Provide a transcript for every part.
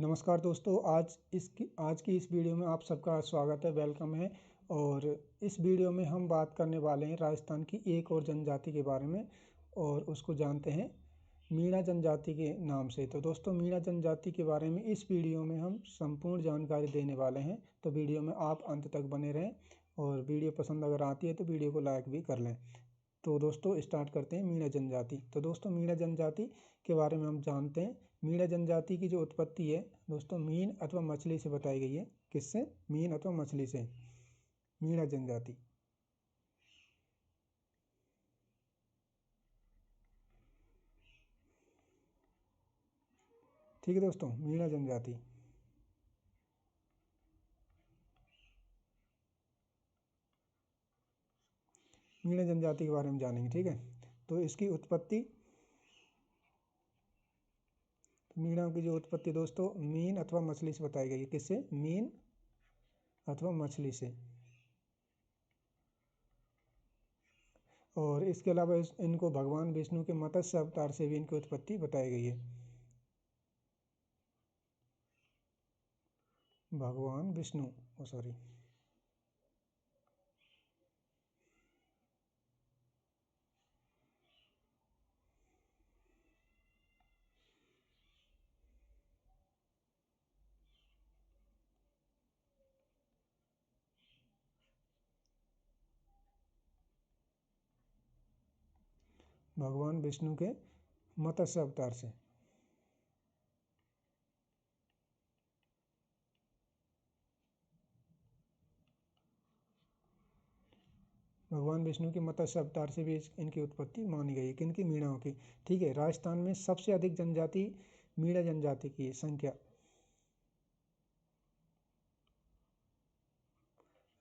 नमस्कार दोस्तों, आज की इस वीडियो में आप सबका स्वागत है, वेलकम है। और इस वीडियो में हम बात करने वाले हैं राजस्थान की एक और जनजाति के बारे में, और उसको जानते हैं मीणा जनजाति के नाम से। तो दोस्तों, मीणा जनजाति के बारे में इस वीडियो में हम संपूर्ण जानकारी देने वाले हैं, तो वीडियो में आप अंत तक बने रहें। और वीडियो पसंद अगर आती है तो वीडियो को लाइक भी कर लें। तो दोस्तों, स्टार्ट करते हैं मीणा जनजाति। तो दोस्तों, मीणा जनजाति के बारे में हम जानते हैं। मीणा जनजाति की जो उत्पत्ति है दोस्तों, मीन अथवा मछली से बताई गई है। किससे? मीन अथवा मछली से मीणा जनजाति। ठीक है दोस्तों, मीणा जनजाति। मीणा जनजाति के बारे में जानेंगे, ठीक है। तो इसकी उत्पत्ति, मीणा की जो उत्पत्ति दोस्तों मीन अथवा मछली से बताई गई है। किससे? मीन अथवा मछली से। और इसके अलावा इनको भगवान विष्णु के मत्स्य अवतार से भी इनकी उत्पत्ति बताई गई है। भगवान विष्णु, सॉरी, भगवान विष्णु के मत्स्य अवतार से। भगवान विष्णु के मत्स्य अवतार से भी इनकी उत्पत्ति मानी गई है। किनकी? मीणाओं की। ठीक है। राजस्थान में सबसे अधिक जनजाति मीणा जनजाति की संख्या।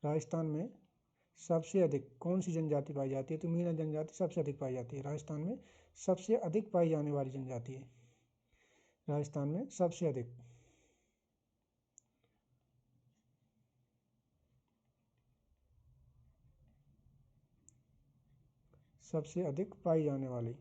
राजस्थान में सबसे अधिक कौन सी जनजाति पाई जाती है? तो मीणा जनजाति सबसे अधिक पाई जाती है। राजस्थान में सबसे अधिक पाई जाने वाली जनजाति है। राजस्थान में सबसे अधिक, सबसे अधिक पाई जाने वाली,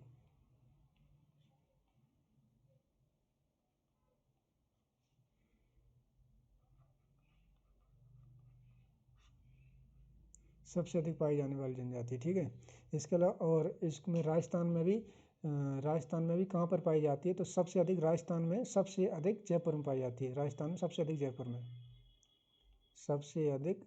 सबसे अधिक पाई जाने वाली जनजाति। ठीक है। इसके अलावा और इसमें राजस्थान में भी कहाँ पर पाई जाती है? तो सबसे अधिक राजस्थान में सबसे अधिक जयपुर में पाई जाती है। राजस्थान में सबसे अधिक जयपुर में, सबसे अधिक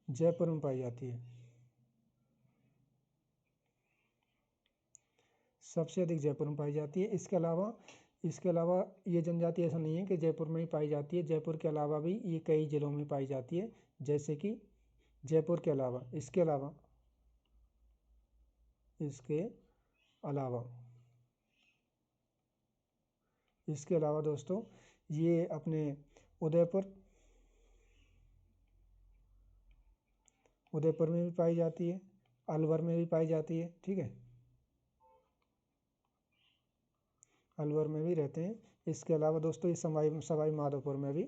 जयपुर में पाई जाती है। सबसे अधिक जयपुर में पाई जाती है। इसके अलावा ये जनजाति ऐसा नहीं है कि जयपुर में ही पाई जाती है। जयपुर के अलावा भी ये कई जिलों में पाई जाती है। जैसे कि जयपुर के अलावा, इसके अलावा दोस्तों, ये अपने उदयपुर में भी पाई जाती है, अलवर में भी पाई जाती है। ठीक है, अलवर में भी रहते हैं। इसके अलावा दोस्तों, ये सवाई माधोपुर में भी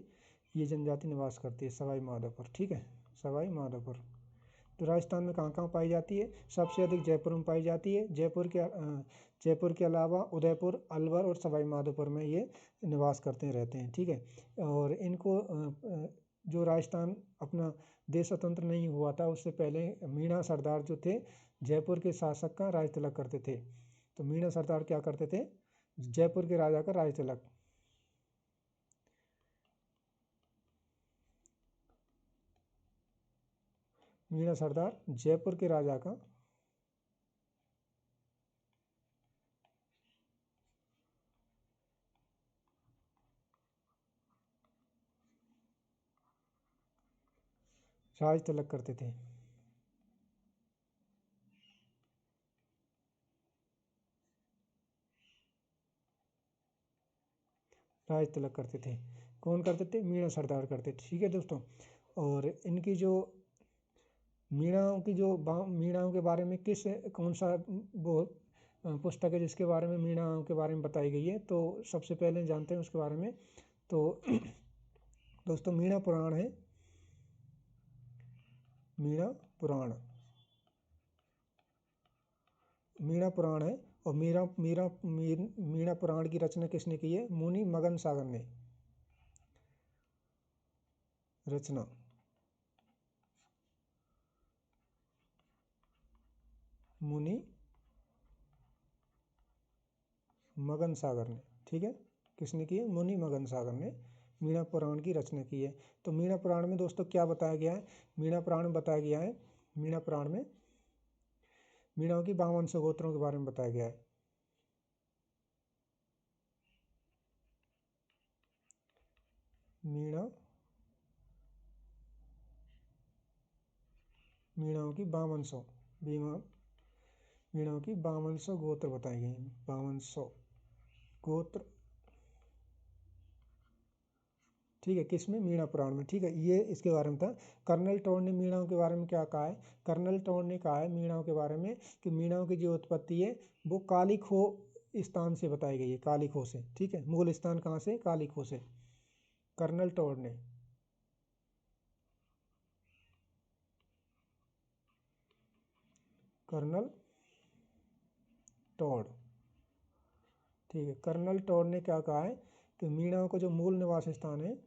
ये जनजाति निवास करती है। सवाई माधोपुर, ठीक है, सवाई माधोपुर। तो राजस्थान में कहाँ कहाँ पाई जाती है? सबसे अधिक जयपुर में पाई जाती है। जयपुर के अलावा उदयपुर, अलवर और सवाई माधोपुर में ये निवास करते रहते हैं। ठीक है। और इनको जो राजस्थान अपना देश स्वतंत्र नहीं हुआ था उससे पहले मीणा सरदार जो थे, जयपुर के शासक का राज तिलक करते थे। तो मीणा सरदार क्या करते थे? जयपुर के राजा का राज तिलक, मीणा सरदार जयपुर के राजा का राज तिलक करते थे। राज तिलक करते थे। कौन करते थे? मीणा सरदार करते थे। ठीक है दोस्तों। और इनकी जो मीणाओं के बारे में कौन सा वो पुस्तक है जिसके बारे में मीणाओं के बारे में बताई गई है? तो सबसे पहले जानते हैं उसके बारे में। तो दोस्तों, मीणा पुराण है। मीणा पुराण, मीणा पुराण है। और मीणा पुराण की रचना किसने की है? मुनि मगन सागर ने रचना। मुनि मगन सागर ने, ठीक है, किसने की है? मुनि मगन सागर ने मीणा पुराण की रचना की है। तो मीणा पुराण में दोस्तों क्या बताया गया है? मीणा पुराण में बताया गया है, मीणा पुराण में मीणाओं की 52 गोत्रों के बारे में बताया गया है। मीणाओं की 5200 मीणाओं की 5200 गोत्र बताए गए हैं। 5200 गोत्र, ठीक है, किसमें? मीणा पुराण में, ठीक है। ये इसके बारे में था। कर्नल टोड ने मीणाओं के बारे में क्या कहा है? कर्नल टोड ने कहा है मीणाओं के बारे में कि मीणाओं की जो उत्पत्ति है वो काली खो स्थान से बताई गई है, काली खो से, ठीक है। मूल स्थान कहाँ से? काली खो से, कर्नल टोड ने। कर्नल टोड, ठीक है, कर्नल टोड ने क्या कहा है कि मीणाओं का जो मूल निवास स्थान है,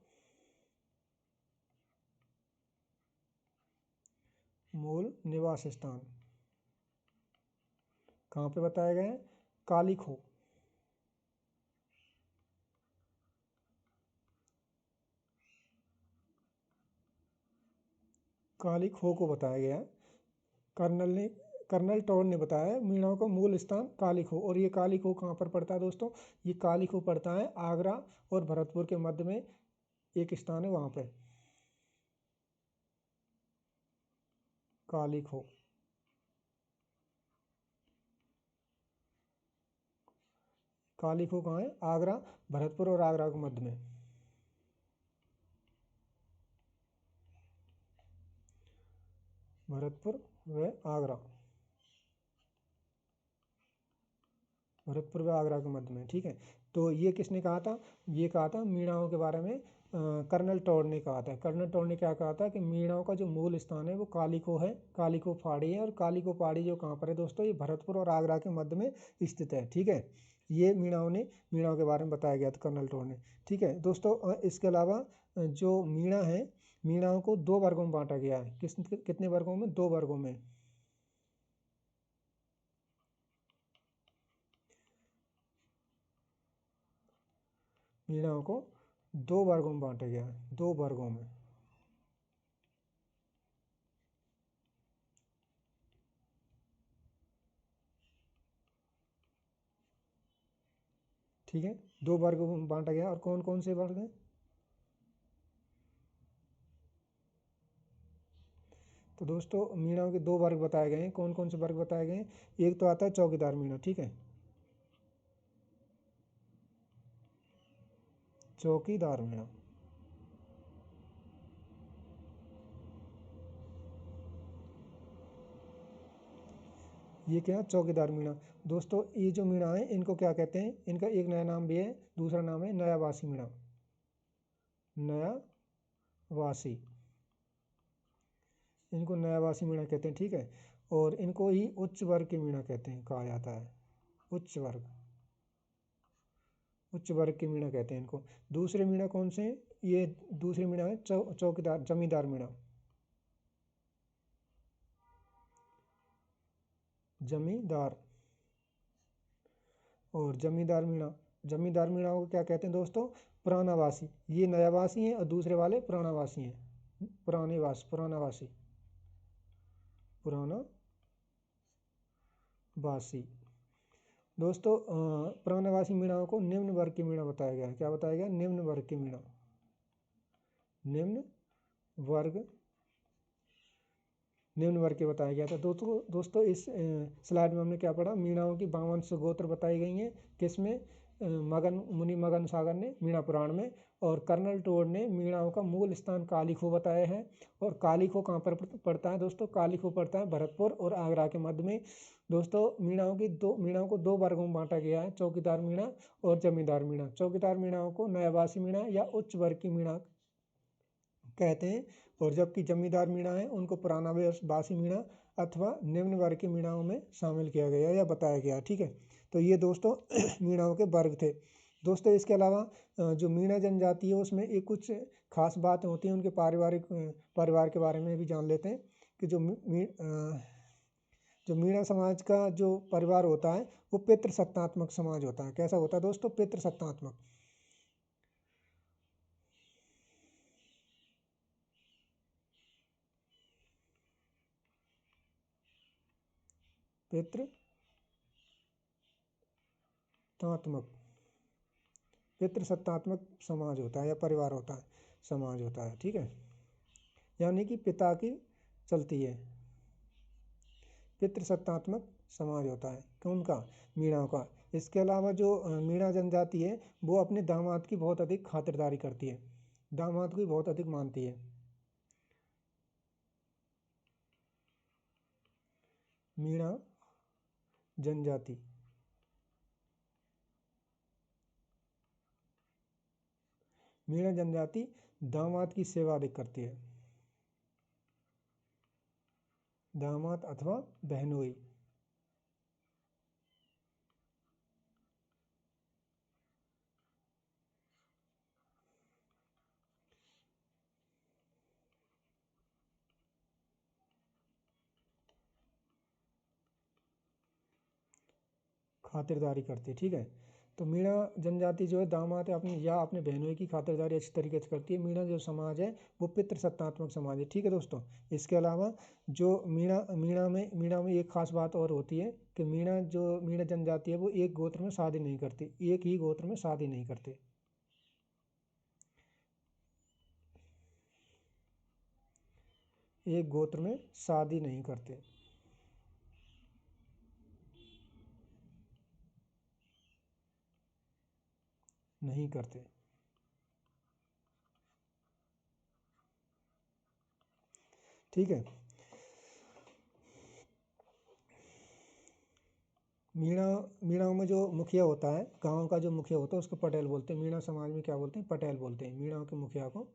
मूल निवास स्थान कहाँ पे बताया गया है? काली खो, काली खो को बताया गया है। कर्नल टोड ने बताया है मीणाओं का मूल स्थान काली खो। और ये काली खो कहाँ पर पड़ता है दोस्तों? ये काली खो पड़ता है आगरा और भरतपुर के मध्य में एक स्थान है, वहाँ पे काली खो। काली खो कहाँ है? आगरा, भरतपुर और आगरा के मध्य में, भरतपुर व आगरा, भरतपुर व आगरा के मध्य में, ठीक है। तो ये किसने कहा था? ये कहा था मीणाओं के बारे में कर्नल टोड ने कहा था। कर्नल टोड ने क्या कहा था कि मीणाओं का जो मूल स्थान है वो कालीको है, कालीको पहाड़ी है। और कालीको पहाड़ी जो कहाँ पर है दोस्तों? ये भरतपुर और आगरा के मध्य में स्थित है, ठीक है। ये मीणाओं के बारे में बताया गया था कर्नल टोड ने, ठीक है दोस्तों। इसके अलावा जो मीणा है, मीणाओं को 2 वर्गों में बांटा गया है। कितने वर्गों में? 2 वर्गों में। मीणाओं को 2 वर्गों में बांटा गया है, 2 वर्गों में, ठीक है। 2 वर्गों में बांटा गया। और कौन कौन से वर्ग हैं? तो दोस्तों मीणाओं के 2 वर्ग बताए गए हैं। कौन कौन से वर्ग बताए गए हैं? एक तो आता है चौकीदार मीणा, ठीक है, चौकीदार मीणा। ये क्या? चौकीदार मीणा। दोस्तों ये जो मीणा है इनको क्या कहते हैं? इनका एक नया नाम भी है, दूसरा नाम है नयावासी मीणा, नयावासी, इनको नयावासी मीणा कहते हैं, ठीक है। और इनको ही उच्च वर्ग के मीणा कहते हैं, कहा जाता है उच्च वर्ग, उच्च वर्ग के मीणा कहते हैं इनको। दूसरे मीणा कौन से हैं? ये दूसरे मीणा है चौकीदार, जमींदार मीणा, जमींदार। और जमींदार मीणाओं को क्या कहते हैं दोस्तों? पुरानावासी। ये नयावासी हैं और दूसरे वाले पुरानावासी हैं, पुरानावासी, पुरानावासी। दोस्तों पुरानावासी मीणाओं को निम्न वर्ग की मीणा बताया गया है। क्या बताया गया? निम्न वर्ग की मीणा, निम्न वर्ग, निम्न वर्ग के बताया गया था। दोस्तों इस स्लाइड में हमने क्या पढ़ा? मीणाओं की 52 गोत्र बताई गई हैं। किसमें? मुनि मगन सागर ने मीणा पुराण में। और कर्नल टोड ने मीणाओं का मूल स्थान कालीखो बताया है। और कालीखो कहाँ पर पड़ता है दोस्तों? कालीखो पड़ता है भरतपुर और आगरा के मध्य में। दोस्तों मीणाओं को 2 वर्गों में बांटा गया है, चौकीदार मीणा और जमींदार मीणा। चौकीदार मीणाओं को नयावासी मीणा या उच्च वर्ग की मीणा कहते हैं। और जबकि जमींदार मीणा है उनको पुराना बासी मीणा अथवा निम्न वर्ग के मीणाओं में शामिल किया गया या बताया गया। ठीक है, तो ये दोस्तों मीणाओं के वर्ग थे। दोस्तों इसके अलावा जो मीणा जनजाति है उसमें एक कुछ खास बातें होती हैं, उनके पारिवारिक परिवार के बारे में भी जान लेते हैं कि जो मीणा समाज का जो परिवार होता है वो पितृसत्तात्मक समाज होता है। कैसा होता है दोस्तों? पितृसत्तात्मक। पितृसत्तात्मक समाज होता है या परिवार होता है, समाज होता है। ठीक है, यानी कि पिता की चलती है, पितृसत्तात्मक समाज होता है कौन का? मीणाओं का। इसके अलावा जो मीणा जनजाति है वो अपने दामाद की बहुत अधिक खातिरदारी करती है, दामाद को बहुत अधिक मानती है। मीणा जनजाति दामाद की सेवा अधिक करती है, दामाद अथवा बहनोई। खातिरदारी करती है। ठीक है, तो मीणा जनजाति जो है दामाद अपने बहनों की खातिरदारी अच्छी तरीके से करती है। मीणा जो समाज है वो पितृसत्तात्मक समाज है। ठीक है दोस्तों, इसके अलावा जो मीणा में एक खास बात और होती है कि मीणा जनजाति है वो एक गोत्र में शादी नहीं करती, एक ही गोत्र में शादी नहीं करते। एक गोत्र में शादी नहीं करते, नहीं करते। ठीक है, मीणाओं में जो मुखिया होता है, गांव का जो मुखिया होता है उसको पटेल बोलते हैं। मीणा समाज में क्या बोलते हैं? पटेल बोलते हैं मीणाओं के मुखिया को।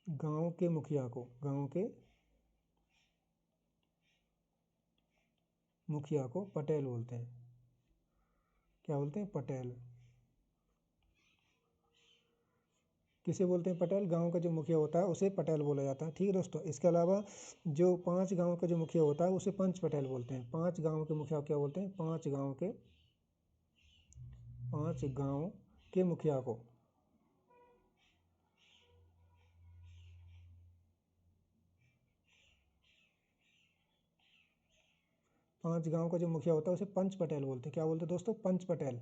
गांव के मुखिया को पटेल बोलते हैं। क्या बोलते हैं? पटेल। किसे बोलते हैं? पटेल। गांव का जो मुखिया होता है उसे पटेल बोला जाता है। ठीक है दोस्तों, इसके अलावा जो 5 गांव का जो मुखिया होता है उसे पंच पटेल बोलते हैं। 5 गांव के मुखिया क्या बोलते हैं? 5 गांव के मुखिया को 5 गांव का जो मुखिया होता है उसे पंच पटेल बोलते हैं। क्या बोलते हैं दोस्तों? पंच पटेल।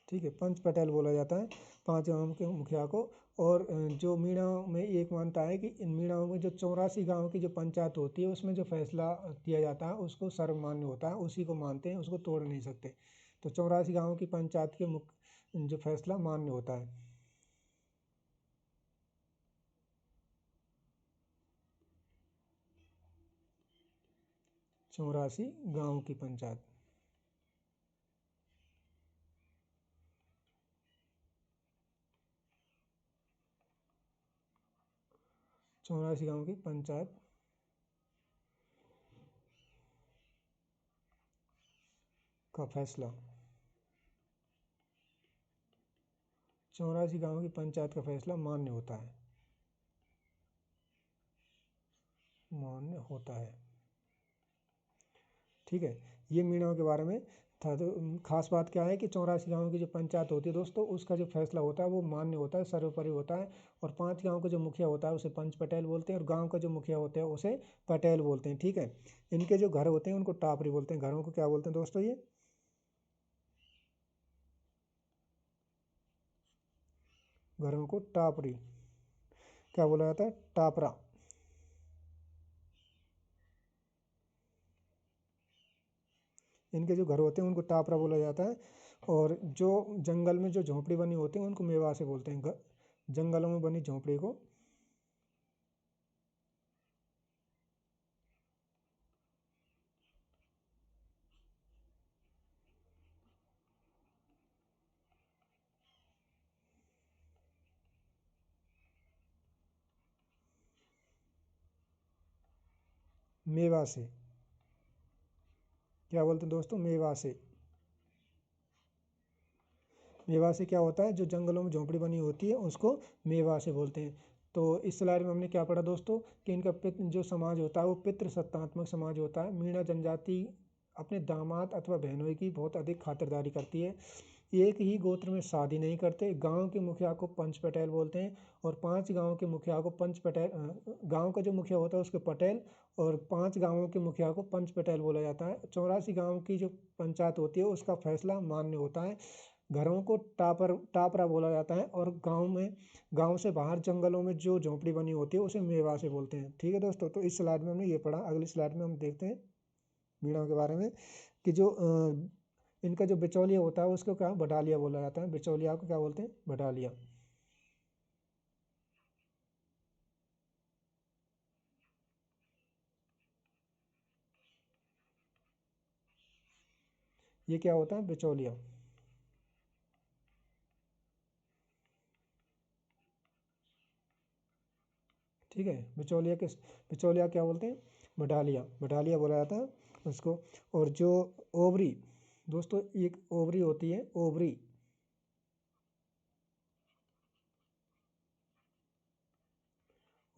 ठीक है, पंच पटेल बोला जाता है 5 गांव के मुखिया को। और जो मीणाओं में एक मानता है कि इन मीणाओं में जो 84 गांव की जो पंचायत होती है उसमें जो फैसला किया जाता है उसको सर्वमान्य होता है, उसी को मानते हैं, उसको तोड़ नहीं सकते। तो 84 गांव की पंचायत के जो फैसला मान्य होता है। 84 गांव की पंचायत, 84 गांव की पंचायत का फैसला, 84 गांव की पंचायत का फैसला मान्य होता है, मान्य होता है। ठीक है, ये मीणाओं के बारे में था। तो खास बात क्या है कि 84 गांव की जो पंचायत होती है दोस्तों उसका जो फैसला होता है वो मान्य होता है, सर्वोपरि होता है। और 5 गांव का जो मुखिया होता है उसे पंच पटेल बोलते हैं और गांव का जो मुखिया होता है उसे पटेल बोलते हैं। ठीक है, इनके जो घर होते हैं उनको टापरी बोलते हैं। घरों को क्या बोलते हैं दोस्तों? ये घरों को टापरी, क्या बोला जाता है? टापरा। इनके जो घर होते हैं उनको टापरा बोला जाता है। और जो जंगल में जो झोंपड़ी बनी होती है उनको मेवा से बोलते हैं। जंगलों में बनी झोंपड़ी को मेवा से। क्या बोलते हैं दोस्तों? मेवा से। मेवा से क्या होता है? जो जंगलों में झोंपड़ी बनी होती है उसको मेवा से बोलते हैं। तो इस स्लाइड में हमने क्या पढ़ा दोस्तों कि इनका जो समाज होता है वो पितृ सत्तात्मक समाज होता है। मीणा जनजाति अपने दामाद अथवा बहनोई की बहुत अधिक खातिरदारी करती है। एक ही गोत्र में शादी नहीं करते। गांव के मुखिया को पंच पटेल बोलते हैं और 5 गांव के मुखिया को पंच पटेल, गांव का जो मुखिया होता है उसको पटेल, और 5 गांवों के मुखिया को पंच पटेल बोला जाता है। 84 गांव की जो पंचायत होती है उसका फैसला मान्य होता है। घरों को टापरा बोला जाता है और गांव से बाहर जंगलों में जो झोंपड़ी बनी होती है उसे मेवा से बोलते हैं। ठीक है दोस्तों, तो इस स्लाइड में हमने ये पढ़ा। अगली स्लाइड में हम देखते हैं मीणा के बारे में कि जो इनका जो बिचौलिया होता है उसको क्या बटालिया बोला जाता है। बिचौलिया को क्या बोलते हैं? बटालिया। ये क्या होता है? बिचौलिया। ठीक है, बिचौलिया क्या बोलते हैं? बटालिया। बटालिया बोला जाता है उसको। और जो ओवरी दोस्तों, एक ओवरी होती है, ओवरी।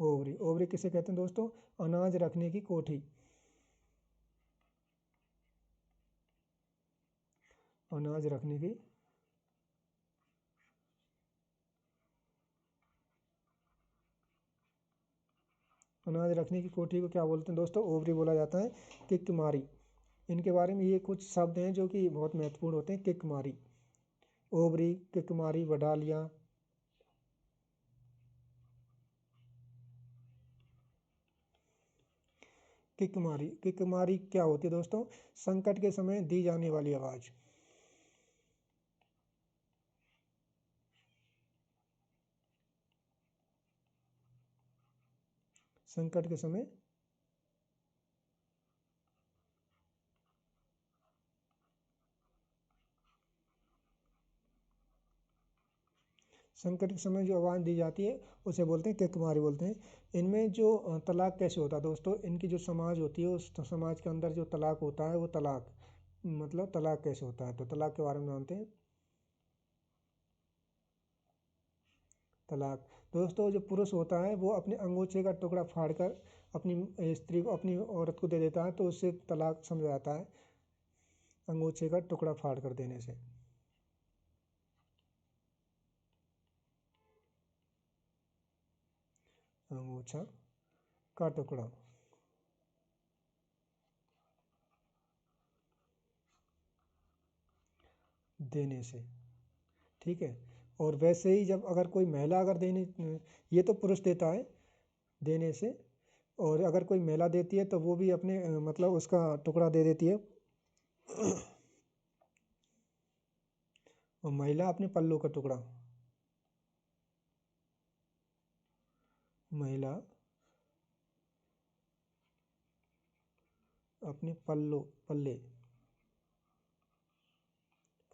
ओवरी ओवरी किसे कहते हैं दोस्तों? अनाज रखने की कोठी। अनाज रखने की अनाज रखने की कोठी को क्या बोलते हैं दोस्तों? ओवरी बोला जाता है। किक्मारी, इनके बारे में ये कुछ शब्द हैं जो कि बहुत महत्वपूर्ण होते हैं। किक्मारी, ओवरी, किक्मारी, बटालिया। किक्मारी, किक्मारी क्या होती है दोस्तों? संकट के समय दी जाने वाली आवाज। संकट के समय संकट के समय जो आवाज़ दी जाती है उसे बोलते हैं किक्मारी बोलते हैं। इनमें जो तलाक कैसे होता है दोस्तों? इनकी जो समाज होती है उस समाज के अंदर जो तलाक होता है वो तलाक मतलब तलाक कैसे होता है, तो तलाक के बारे में जानते हैं। तलाक दोस्तों, जो पुरुष होता है वो अपने अंगूछे का टुकड़ा फाड़कर अपनी स्त्री को, अपनी औरत को दे देता है तो उससे तलाक समझा जाता है, अंगूछे का टुकड़ा फाड़ कर देने से। अंगूछा का टुकड़ा देने से। ठीक है। और वैसे ही जब अगर कोई महिला अगर देने, ये तो पुरुष देता है देने से, और अगर कोई महिला देती है तो वो भी अपने मतलब उसका टुकड़ा दे देती है। और महिला अपने पल्लू का टुकड़ा, महिला अपने पल्ले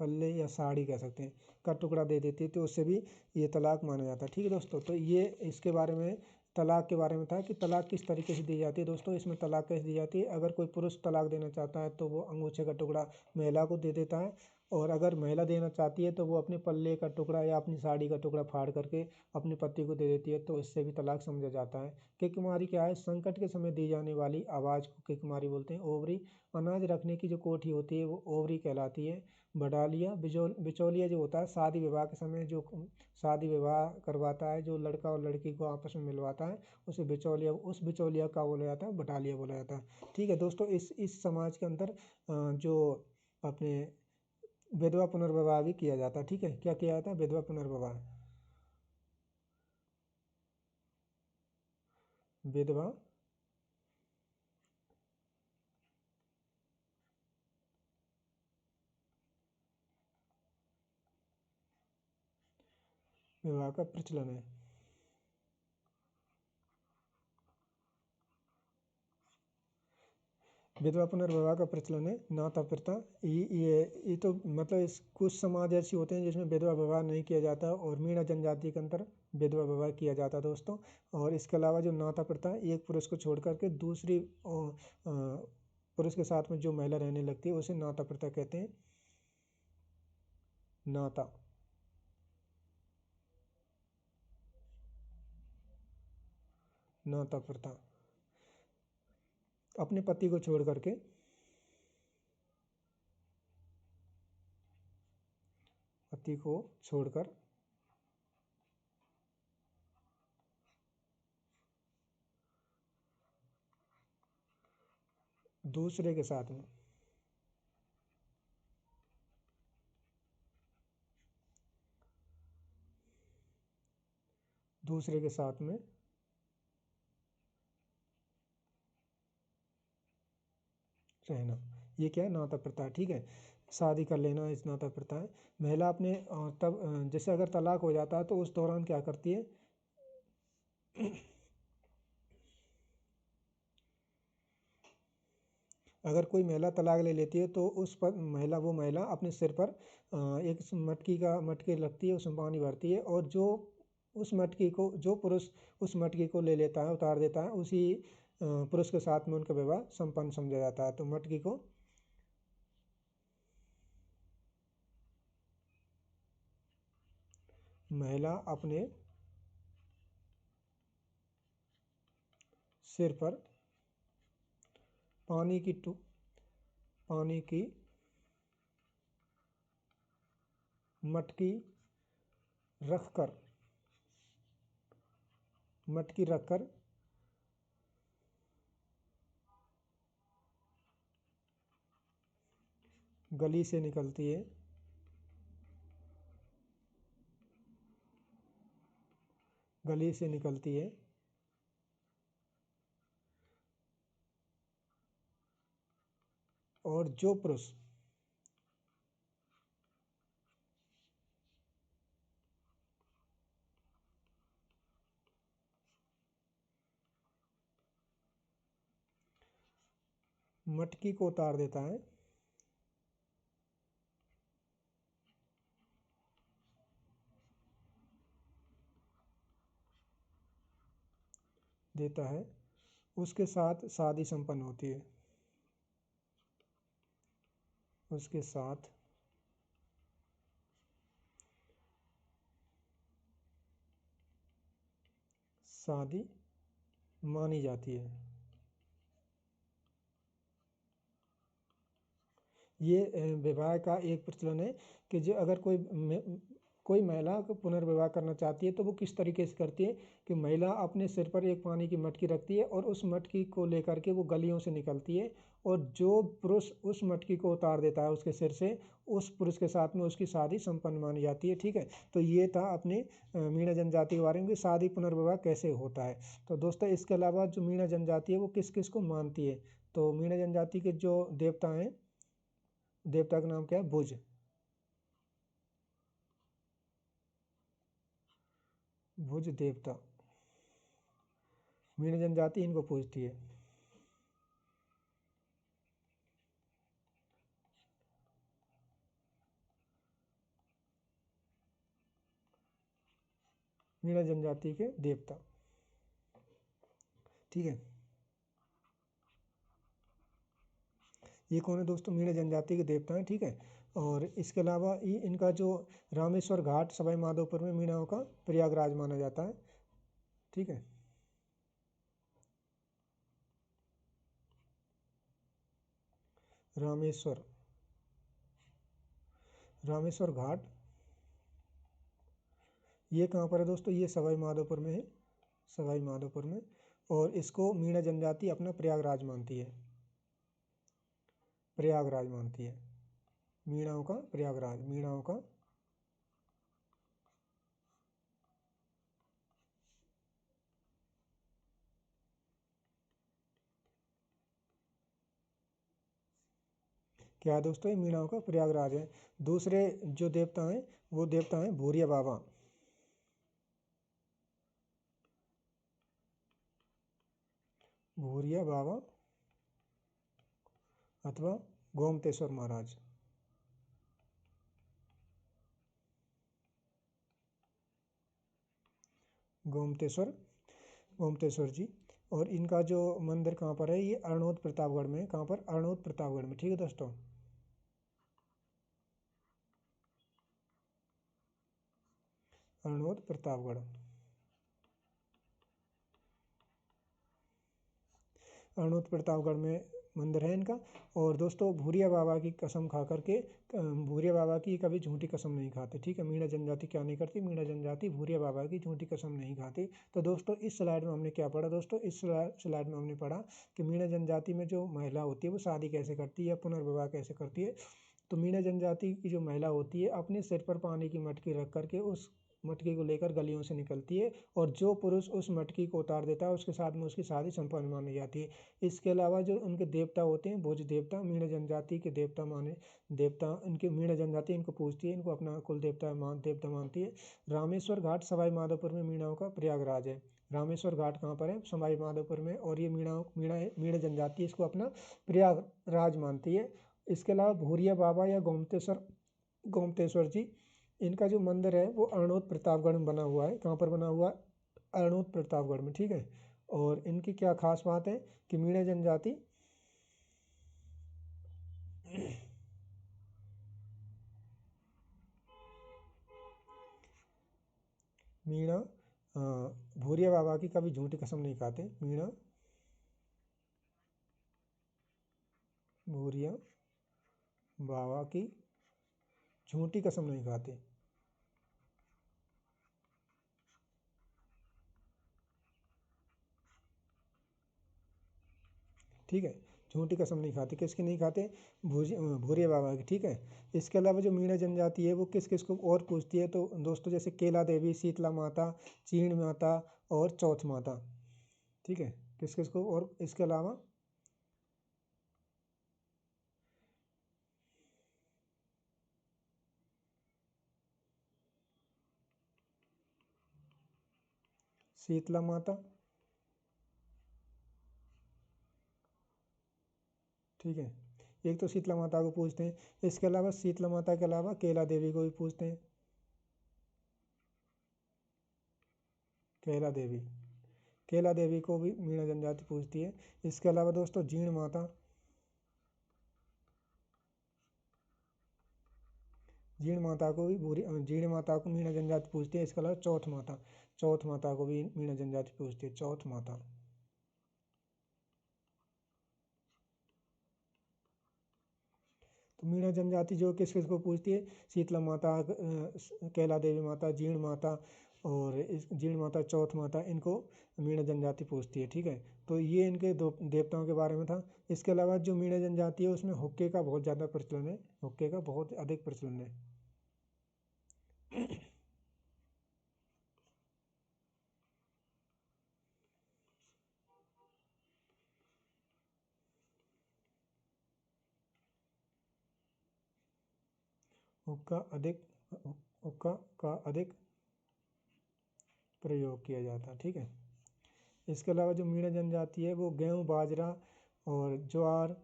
पल्ले या साड़ी कह सकते हैं का टुकड़ा दे देती है तो उससे भी ये तलाक माना जाता है। ठीक है दोस्तों, तो ये इसके बारे में तलाक के बारे में था कि तलाक किस तरीके से दी जाती है। दोस्तों इसमें तलाक कैसे दी जाती है? अगर कोई पुरुष तलाक देना चाहता है तो वो अंगूछे का टुकड़ा महिला को दे देता है, और अगर महिला देना चाहती है तो वो अपने पल्ले का टुकड़ा या अपनी साड़ी का टुकड़ा फाड़ करके अपने पति को दे देती है, तो इससे भी तलाक समझा जाता है। किकमारी क्या है? संकट के समय दी जाने वाली आवाज़ को किकमारी बोलते हैं। ओवरी, अनाज रखने की जो कोठी होती है वो ओवरी कहलाती है। बटालिया, बिचौलिया जो होता है शादी विवाह के समय जो शादी विवाह करवाता है, जो लड़का और लड़की को आपस में मिलवाता है उसे बिचौलिया, उस बिचौलिया का बोला जाता है बटालिया बोला जाता है। ठीक है दोस्तों, इस समाज के अंदर जो अपने विधवा पुनर्विवाह भी किया जाता है। ठीक है, क्या किया जाता है? विधवा पुनर्विवाह। विधवा विवाह का प्रचलन है। विधवा पुनर्विवाह का प्रचलन है, नाता प्रथा। ये तो मतलब इस कुछ समाज ऐसे होते हैं जिसमें विधवा विवाह नहीं किया जाता, और मीणा जनजाति के अंदर विधवा विवाह किया जाता है दोस्तों। और इसके अलावा जो नाता प्रथा है, एक पुरुष को छोड़ करके दूसरी पुरुष के साथ में जो महिला रहने लगती है उसे नाता प्रथा कहते हैं। नाता नाता प्रथा अपने पति को छोड़ करके छोड़कर दूसरे के साथ में रहना, ये क्या है, नाता प्रथा है। ठीक है, शादी कर लेना इस नाता प्रथा है। महिला अपने तब जैसे अगर तलाक हो जाता है तो उस दौरान क्या करती है अगर कोई महिला तलाक ले लेती है तो उस पर वो महिला अपने सिर पर एक मटकी रखती है, उसमें पानी भरती है, और जो उस मटकी को जो पुरुष उस मटकी को ले लेता है, उतार देता है, उसी पुरुष के साथ में उनका विवाह संपन्न समझा जाता है। तो मटकी को महिला अपने सिर पर पानी की मटकी रखकर गली से निकलती है और जो पुरुष मटकी को उतार देता है उसके साथ शादी संपन्न होती है। उसके साथ शादी मानी जाती है। ये विवाह का एक प्रचलन है कि जो अगर कोई महिला को पुनर्विवाह करना चाहती है तो वो किस तरीके से करती है कि महिला अपने सिर पर एक पानी की मटकी रखती है और उस मटकी को लेकर के वो गलियों से निकलती है, और जो पुरुष उस मटकी को उतार देता है उसके सिर से, उस पुरुष के साथ में उसकी शादी संपन्न मानी जाती है। ठीक है, तो ये था अपने मीणा जनजाति के बारे में कि शादी पुनर्विवाह कैसे होता है। तो दोस्तों इसके अलावा जो मीणा जनजाति है वो किस किस को मानती है, तो मीणा जनजाति के जो देवता हैं, देवता का नाम क्या है, भुज देवता। मीणा जनजाति इनको पूजती है। मीणा जनजाति के देवता। ठीक है, ये कौन है दोस्तों, मीणा जनजाति के देवता हैं। ठीक है, और इसके अलावा इनका जो रामेश्वर घाट सवाई माधोपुर में मीणाओं का प्रयागराज माना जाता है। ठीक है, रामेश्वर घाट ये कहाँ पर है दोस्तों, ये सवाई माधोपुर में है, सवाई माधोपुर में। और इसको मीणा जनजाति अपना प्रयागराज मानती है, मीणाओं का प्रयागराज, मीणाओं का क्या है दोस्तों, ये मीणाओं का प्रयागराज है। दूसरे जो देवता हैं वो देवता हैं भूरिया बाबा, भूरिया बाबा अथवा गोमतेश्वर महाराज। गोमतेश्वर, गोमतेश्वर जी। और इनका जो मंदिर कहाँ पर है, ये अरनोद प्रतापगढ़ में है। कहाँ पर? अरनोद प्रतापगढ़ में। ठीक है दोस्तों। अरनोद प्रतापगढ़, अरनोद प्रतापगढ़ में मंदिर है इनका। और दोस्तों भूरिया बाबा की कसम खा करके, भूरिया बाबा की कभी झूठी कसम नहीं खाते। ठीक है, मीणा जनजाति क्या नहीं करती? मीणा जनजाति भूरिया बाबा की झूठी कसम नहीं खाती। तो दोस्तों इस स्लाइड में हमने क्या पढ़ा? दोस्तों इस स्लाइड में हमने पढ़ा कि मीणा जनजाति में जो महिला होती है वो शादी कैसे करती है या पुनर्विवाह कैसे करती है। तो मीणा जनजाति की जो महिला होती है अपने सिर पर पानी की मटकी रख करके उस मटकी को लेकर गलियों से निकलती है, और जो पुरुष उस मटकी को उतार देता है उसके साथ में उसकी शादी संपन्न मानी जाती है। इसके अलावा जो उनके देवता होते हैं, भोज देवता, मीणा जनजाति के देवता माने, देवता इनके, मीणा जनजाति इनको पूजती है, इनको अपना कुल देवता देवता मानती है। रामेश्वर घाट सवाई माधोपुर में मीणाओं का प्रयागराज है। रामेश्वर घाट कहाँ पर है? सवाई माधोपुर में। और ये मीणा जनजाति इसको अपना प्रयागराज मानती है। इसके अलावा भूरिया बाबा या गोमतेश्वर, गोमतेश्वर जी, इनका जो मंदिर है वो अरनोद प्रतापगढ़ में बना हुआ है। कहाँ पर बना हुआ है? अरनोद प्रतापगढ़ में। ठीक है। और इनकी क्या खास बात है कि मीणा जनजाति मीणा भूरिया बाबा की कभी झूठी कसम नहीं खाते। मीणा भूरिया बाबा की झूठी कसम नहीं खाते। ठीक है, झूठी कसम नहीं खाते। किसकी नहीं खाते? भूरिया बाबा की। ठीक है। इसके अलावा जो मीणा जनजाति है वो किस किस को और पूजती है? तो दोस्तों जैसे केला देवी, शीतला माता, चीण माता और चौथ माता। ठीक है, किस किस को? और इसके अलावा शीतला माता। ठीक है, एक तो शीतला माता को पूजते हैं। इसके अलावा शीतला माता के अलावा केला देवी को भी पूजते हैं। केला देवी, केला देवी को भी मीणा जनजाति पूजती है। इसके अलावा दोस्तों जीण माता, जीण माता को भी जीण माता को मीणा जनजाति पूजती है। इसके अलावा चौथ माता, चौथ माता को भी मीणा जनजाति पूजती है। चौथ माता। तो मीणा जनजाति जो किस किस को पूजती है? शीतला माता, कैला देवी माता, जीण माता, और इस जीण माता, चौथ माता, इनको मीणा जनजाति पूजती है। ठीक है। तो ये इनके दो देवताओं के बारे में था। इसके अलावा जो मीणा जनजाति है उसमें हुक्के का बहुत ज़्यादा प्रचलन है। हुक्के का बहुत अधिक प्रचलन है। हुक्का अधिक, हुक्का का अधिक प्रयोग किया जाता है। ठीक है। इसके अलावा जो मीणा जनजाति है वो गेहूँ, बाजरा और ज्वार,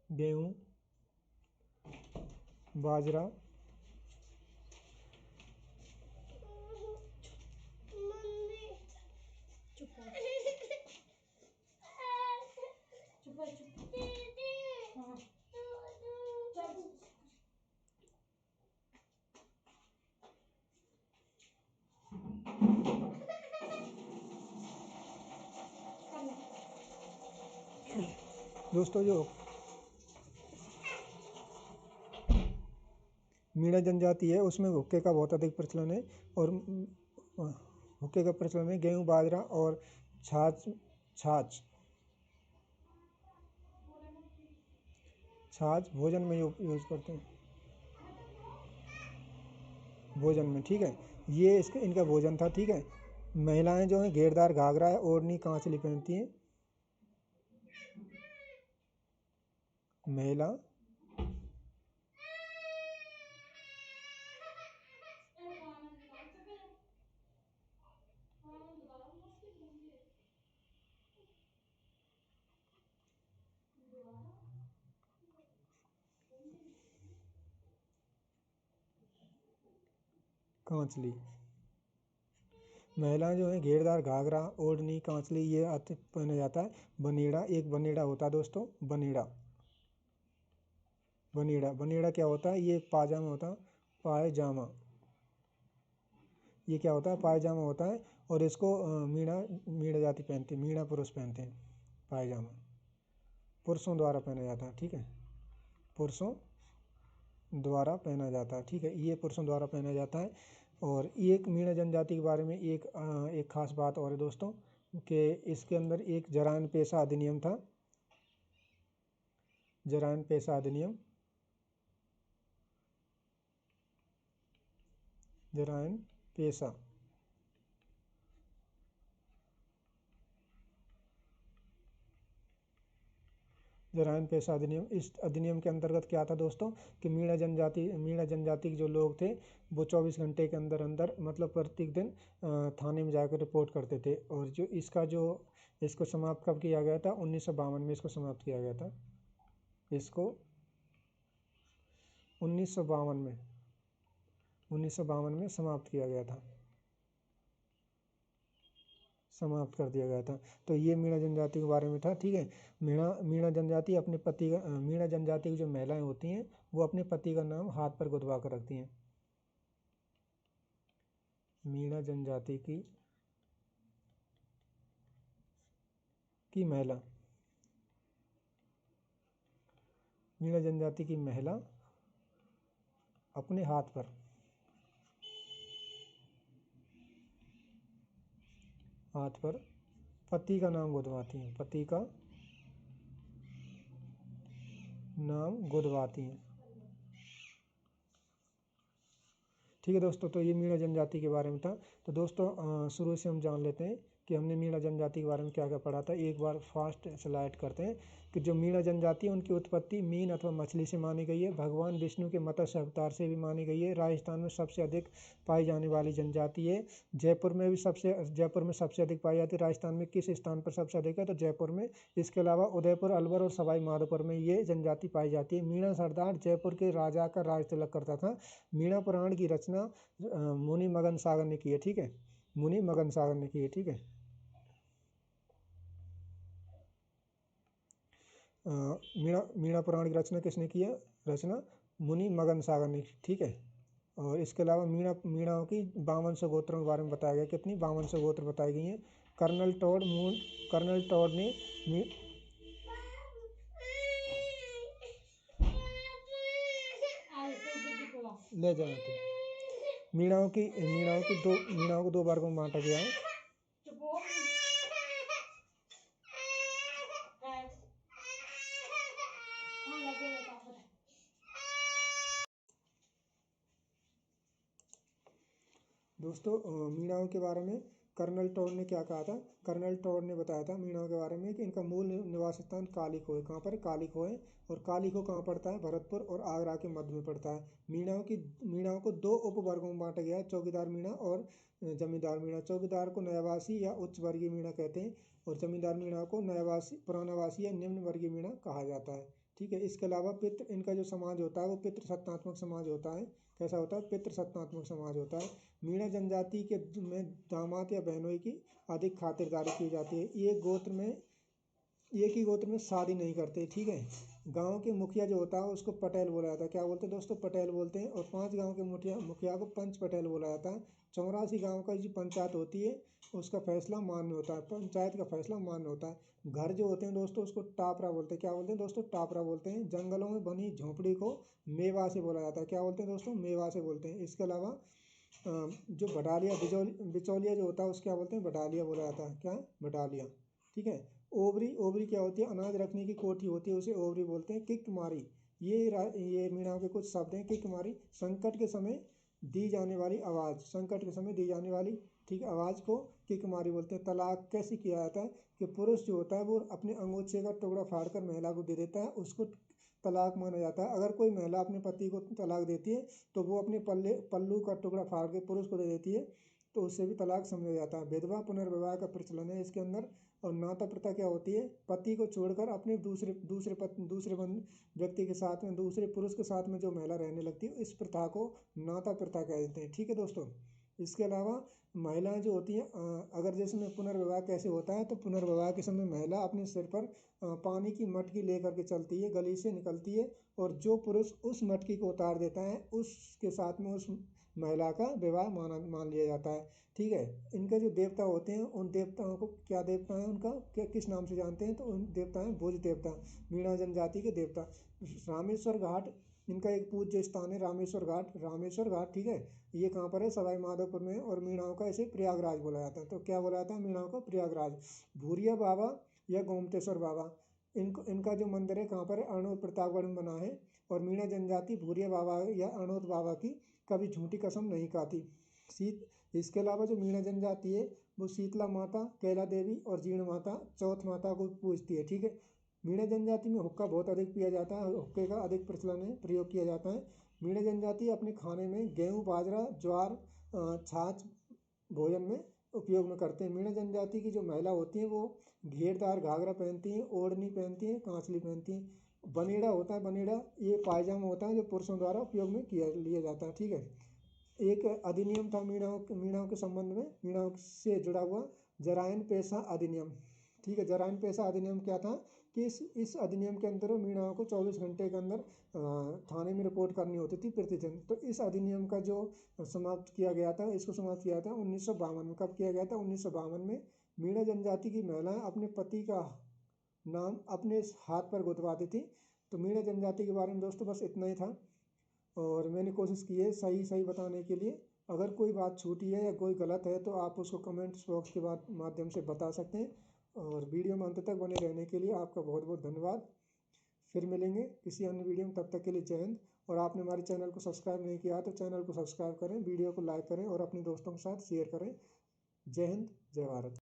गेहूँ, बाजरा, दोस्तों जो मीणा जनजाति है उसमें हुक्के का बहुत अधिक प्रचलन है। और हुक्के का प्रचलन है। गेहूँ, बाजरा और छाछ, छाछ, छाछ भोजन में यूज करते हैं, भोजन में। ठीक है, ये इसका इनका भोजन था। ठीक है। महिलाएं जो हैं घेरदार घाघरा, ओढ़नी, कांचली पहनती हैं। महिला कांचली। महिलाएं जो है घेरदार घाघरा, ओढ़नी, कांचली ये पहना जाता है। बनेड़ा, एक बनेड़ा होता है दोस्तों, बनेड़ा। बनेड़ा बनेड़ा क्या होता है? ये पाजामा होता है, पायजामा। ये क्या होता है? पायजामा होता है। और इसको मीणा मीणा जाति पहनती है, मीणा पुरुष पहनते हैं पायजामा। पुरुषों द्वारा पहना जाता है, ठीक है, पुरुषों द्वारा पहना जाता है, ठीक है, ये पुरुषों द्वारा पहना जाता है। और एक मीणा जनजाति के बारे में एक खास बात और है दोस्तों, कि इसके अंदर एक जरायन पेशा अधिनियम था। जरायन पेशा अधिनियम, जरायन पेशा, जरायन पेशा अधिनियम। इस अधिनियम के अंतर्गत क्या था दोस्तों, कि मीणा जनजाति के जो लोग थे वो 24 घंटे के अंदर अंदर मतलब प्रत्येक दिन थाने में जाकर रिपोर्ट करते थे। और जो इसको समाप्त कब किया गया था? 1952 में इसको समाप्त किया गया था। इसको 1952 में समाप्त किया गया था, समाप्त कर दिया गया था। तो ये मीणा जनजाति के बारे में था, ठीक है। मीणा जनजाति अपने पति का मीणा जनजाति की जो महिलाएं होती हैं वो अपने पति का नाम हाथ पर गुदवा कर रखती हैं। मीणा जनजाति की महिला, मीणा जनजाति की महिला अपने हाथ पर पति का नाम गुदवाती हैं, पति का नाम गुदवाती हैं, ठीक है दोस्तों। तो ये मीणा जनजाति के बारे में था। तो दोस्तों शुरू से हम जान लेते हैं कि हमने मीणा जनजाति के बारे में क्या क्या पढ़ा था। एक बार फास्ट स्लाइड करते हैं कि जो मीणा जनजाति है उनकी उत्पत्ति मीन अथवा मछली से मानी गई है। भगवान विष्णु के मत्स्य अवतार से भी मानी गई है। राजस्थान में सबसे अधिक पाई जाने वाली जनजाति है। जयपुर में सबसे अधिक पाई जाती है। राजस्थान में किस स्थान पर सबसे अधिक है? तो जयपुर में। इसके अलावा उदयपुर, अलवर और सवाई माधोपुर में ये जनजाति पाई जाती है। मीणा सरदार जयपुर के राजा का राज तिलक करता था। मीणा पुराण की रचना मुनि मगन सागर ने की है, ठीक है, मुनि मगन सागर ने की है, ठीक है। मीणा पुराण की रचना किसने की है? रचना मुनि मगन सागर ने, ठीक है। और इसके अलावा मीणाओं की 5200 गोत्रों के बारे में बताया गया। कितनी? 5200 गोत्र बताई गई हैं। कर्नल टॉड ने ले जाते मीणाओं को दो वर्गों में बांटा गया है। दोस्तों मीणाओं के बारे में कर्नल टॉड ने क्या कहा था? कर्नल टॉड ने बताया था मीणाओं के बारे में कि इनका मूल निवास स्थान कालिखो है। कहाँ पर? कालिखो है। और कालिखो कहाँ पड़ता है? भरतपुर और आगरा के मध्य में पड़ता है। मीणाओं को दो उपवर्गों में बांटा गया है, चौकीदार मीणा और जमींदार मीणा। चौकीदार को नयावासी या उच्च वर्गीय मीणा कहते हैं और जमींदार मीणा को पुरानावासी या निम्न वर्गीय मीणा कहा जाता है, ठीक है। इसके अलावा इनका जो समाज होता है वो पितृसत्तात्मक समाज होता है। कैसा होता है? पितृसत्तात्मक समाज होता है। मीणा जनजाति के में दामाद या बहनोई की अधिक खातिरदारी की जाती है। एक ही गोत्र में शादी नहीं करते, ठीक है। गांव के मुखिया जो होता है उसको पटेल बोला जाता है। क्या बोलते हैं दोस्तों? पटेल बोलते हैं। और 5 गांव के मुखिया को पंच पटेल बोला जाता है। 84 गांव का जो पंचायत होती है उसका फैसला मान्य होता है, पंचायत का फैसला मान्य होता है। घर जो होते हैं दोस्तों उसको टापरा बोलते हैं। क्या बोलते हैं दोस्तों? टापरा बोलते हैं। जंगलों में बनी झोंपड़ी को मेवा से बोला जाता है। क्या बोलते हैं दोस्तों? मेवा से बोलते हैं। इसके अलावा जो भडालिया बिचौलिया जो होता है उसको क्या बोलते हैं? भडालिया बोला जाता है। क्या है? भडालिया, ठीक है। ओबरी क्या होती है? अनाज रखने की कोठी होती है, उसे ओबरी बोलते हैं। किकमारी, ये मीणाओं के कुछ शब्द हैं। किकमारी संकट के समय दी जाने वाली आवाज़, संकट के समय दी जाने वाली, ठीक है, आवाज़ को किकमारी बोलते हैं। तलाक कैसे किया जाता है? कि पुरुष जो होता है वो अपने अंगोछे का टुकड़ा फाड़कर महिला को दे देता है, उसको तलाक माना जाता है। अगर कोई महिला अपने पति को तलाक देती है तो वो अपने पल्लू का टुकड़ा फाड़ के पुरुष को दे देती है, तो उससे भी तलाक समझा जाता है। विधवा पुनर्विवाह का प्रचलन है इसके अंदर। और नाता प्रथा क्या होती है, पति को छोड़कर अपने दूसरे व्यक्ति के साथ में, दूसरे पुरुष के साथ में जो महिला रहने लगती है, इस प्रथा को नाता प्रथा कहते हैं। ठीक है दोस्तों। इसके अलावा महिलाएं जो होती हैं, अगर जिसमें पुनर्विवाह कैसे होता है, तो पुनर्विवाह के समय महिला अपने सिर पर पानी की मटकी लेकर के चलती है, गली से निकलती है, और जो पुरुष उस मटकी को उतार देता है उसके साथ में उस महिला का विवाह मान लिया जाता है। ठीक है। इनके जो देवता होते हैं, उन देवताओं को क्या देवता है उनका क्या किस नाम से जानते हैं, तो उन देवता हैं भोज देवता, मीणा जनजाति के देवता। रामेश्वर घाट इनका एक पूज्य स्थान है, रामेश्वर घाट। ठीक है। ये कहाँ पर है, सवाई माधोपुर में। और मीणाओं का इसे प्रयागराज बोला जाता है। तो क्या बोला जाता है, मीणाओं का प्रयागराज। भूरिया बाबा या गोमतेश्वर बाबा, इनका जो मंदिर है कहाँ पर है, अरनोद प्रतापगढ़ में बना है। और मीणा जनजाति भूरिया बाबा या अरनोद बाबा की कभी झूठी कसम नहीं खाती। इसके अलावा जो मीणा जनजाति है वो शीतला माता, कैला देवी और जीर्ण माता, चौथ माता को पूजती है। ठीक है। मीणा जनजाति में हुक्का बहुत अधिक पिया जाता है, हुक्के का अधिक प्रचलन है, प्रयोग किया जाता है। मीणा जनजाति अपने खाने में गेहूँ, बाजरा, ज्वार, छाछ भोजन में उपयोग में करते हैं। मीणा जनजाति की जो महिला होती हैं वो घेरदार घाघरा पहनती हैं, ओढ़नी पहनती हैं, कांचली पहनती हैं। बनेड़ा होता है, बनेड़ा ये पायजामा होता है जो पुरुषों द्वारा उपयोग में लिया जाता है। ठीक है। एक अधिनियम था मीणाओं के संबंध में, मीणाओं से जुड़ा हुआ जरायन पेशा अधिनियम। ठीक है। जरायन पेशा अधिनियम क्या था कि इस अधिनियम के अंदर मीणाओं को 24 घंटे के अंदर थाने में रिपोर्ट करनी होती थी प्रतिदिन। तो इस अधिनियम का जो समाप्त किया गया था, इसको समाप्त किया था 1952 में। कब किया गया था, 1952 में। मीणा जनजाति की महिलाएं अपने पति का नाम अपने हाथ पर गुथवाती थी। तो मीणा जनजाति के बारे में दोस्तों बस इतना ही था, और मैंने कोशिश की है सही सही बताने के लिए। अगर कोई बात छूटी है या कोई गलत है तो आप उसको कमेंट्स बॉक्स के माध्यम से बता सकते हैं। और वीडियो में अंत तक बने रहने के लिए आपका बहुत बहुत धन्यवाद। फिर मिलेंगे किसी अन्य वीडियो में, तब तक के लिए जय हिंद। और आपने हमारे चैनल को सब्सक्राइब नहीं किया तो चैनल को सब्सक्राइब करें, वीडियो को लाइक करें और अपने दोस्तों के साथ शेयर करें। जय हिंद, जय भारत।